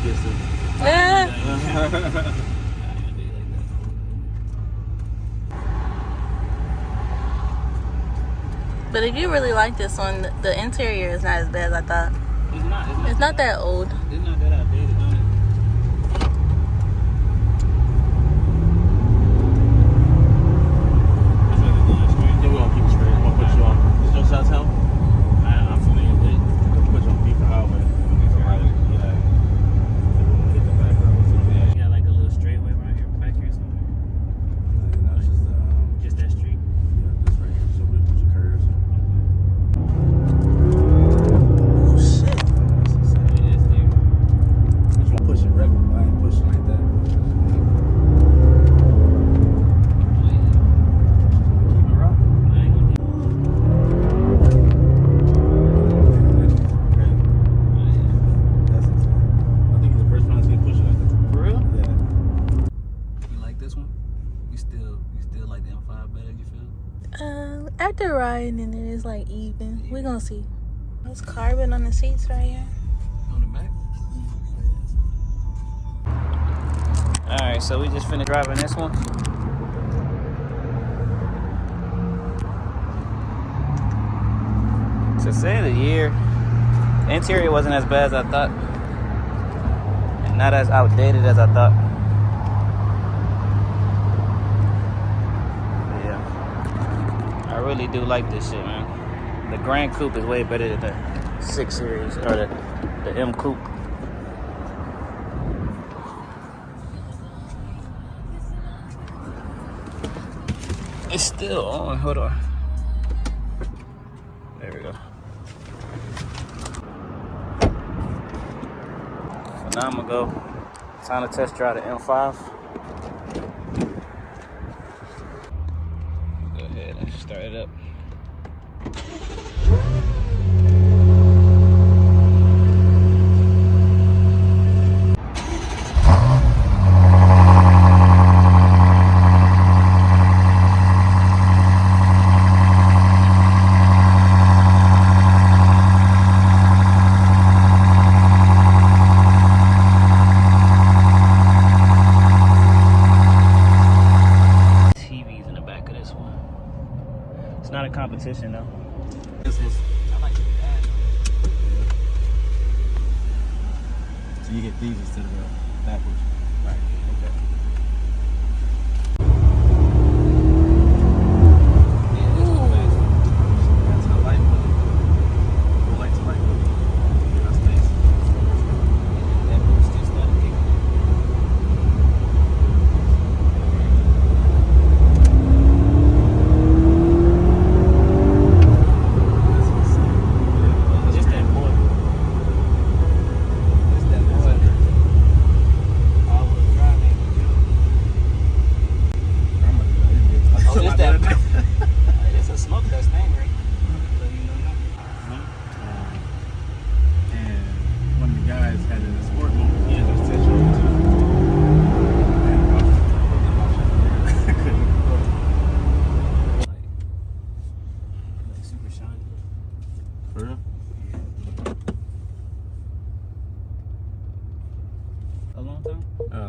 kiss her. Yeah. But if you really like this one, the interior is not as bad as I thought. It's not that old. It's not that outdated, on it. Yeah, we're gonna keep it straight. I'm gonna put you on. Is your shots help? I'm familiar with it. I'm gonna put you on Beaver Highway. Yeah. Hit the back road. You got like a little straightaway right here, back here somewhere. No, it's just that street. Yeah, this right here. So we put your curves. Oh shit. It is there. But you push it regular, but I ain't pushing like that. Keep it rocking. I ain't gonna do That's insane. I think he's the first one to get pushed like that. For real? Yeah. You like this one? You still like the M5 better, you feel? After riding in it, it's like even. We're gonna see. There's carbon on the seats right here. On the back? Alright, so we just finished driving this one. To say the year, the interior wasn't as bad as I thought. And not as outdated as I thought. But yeah. I really do like this shit, man. The Gran Coupe is way better than the 6 Series or the M Coupe. It's still on. Hold on. There we go. So now I'm gonna go. Time to test drive the M5. Go ahead and start it up. It's not a competition though. This was, I like the badge on it. So you get these instead of the backwards. Right. Okay. Yeah, this one's fast. That's a light one. Go light to light one. That's nice. That boost just started kicking in.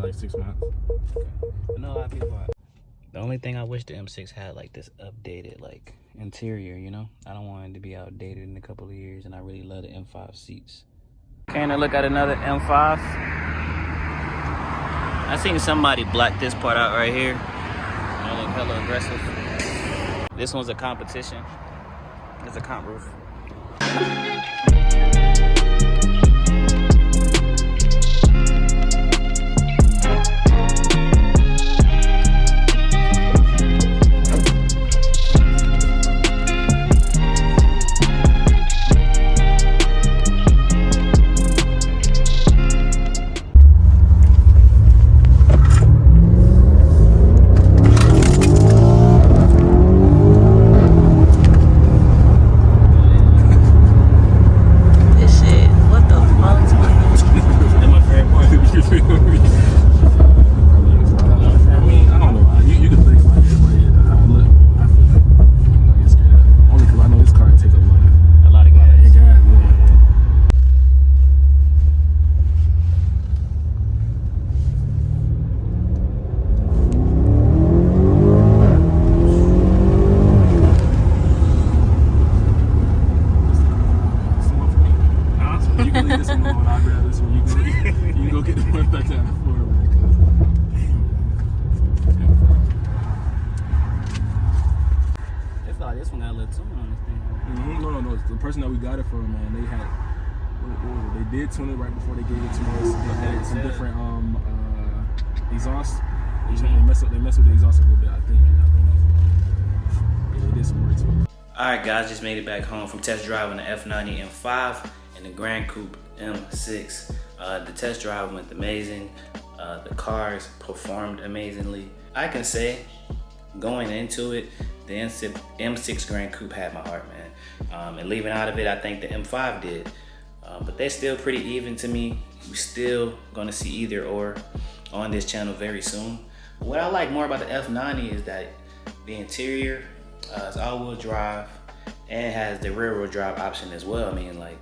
Like 6 months. Okay. I know a lot of people. The only thing I wish the M6 had like this updated like interior, you know? I don't want it to be outdated in a couple of years, and I really love the M5 seats. Came to look at another M5. I seen somebody black this part out right here. It look hella aggressive. This one's a competition. It's a comp roof. got it from, man, they had, they did tune it right before they gave it to us. They had some different exhaust. They messed with the exhaust a little bit, I think. Yeah, they did some work to it. Alright guys, just made it back home from test driving the F90 M5 and the Gran Coupe M6. The test drive went amazing. The cars performed amazingly. I can say, going into it, the M6 Gran Coupe had my heart, man. And leaving out of it, I think the M5 did. But they're still pretty even to me. We're still gonna see either or on this channel very soon. What I like more about the F90 is that the interior is all-wheel drive and has the rear-wheel drive option as well. I mean, like,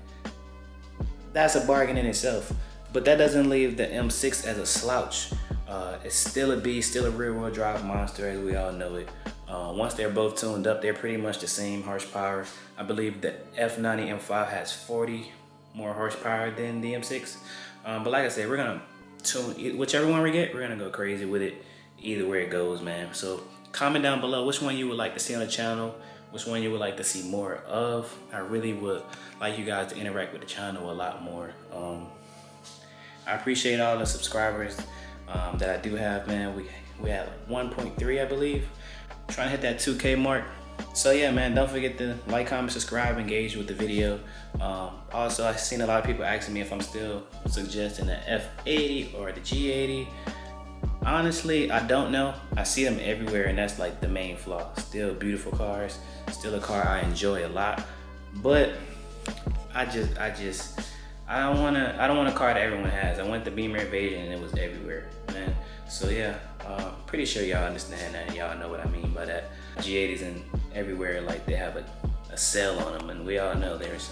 that's a bargain in itself. But that doesn't leave the M6 as a slouch. It's still a beast, still a rear-wheel drive monster as we all know it. Once they're both tuned up, they're pretty much the same horsepower. I believe the F90 M5 has 40 more horsepower than the M6. But like I said, we're gonna tune whichever one we get, we're gonna go crazy with it either way it goes, man. So comment down below which one you would like to see on the channel, which one you would like to see more of. I really would like you guys to interact with the channel a lot more. I appreciate all the subscribers that I do have, man. We have like 1.3, I believe. Trying to hit that 2K mark. So yeah, man, don't forget to like, comment, subscribe, engage with the video. Also, I've seen a lot of people asking me if I'm still suggesting the F80 or the G80. Honestly, I don't know. I see them everywhere, and that's like the main flaw. Still beautiful cars, still a car I enjoy a lot, but I don't want a car that everyone has. I want the Beamer Invasion, and it was everywhere, man. So yeah, pretty sure y'all understand that. Y'all know what I mean by that. G80s and everywhere, like they have a sale on them, and we all know there's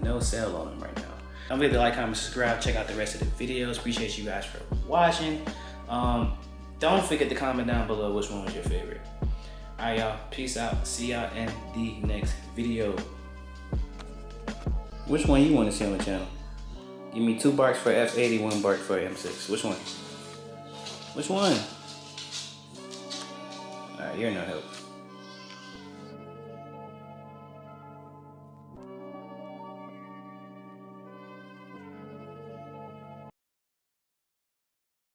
no sale on them right now. Don't forget to like, comment, subscribe, check out the rest of the videos. Appreciate you guys for watching. Don't forget to comment down below which one was your favorite. Alright y'all, peace out. See y'all in the next video. Which one you want to see on the channel? Give me 2 barks for F80, 1 bark for M6. Which one? Which one? Alright, you're no help.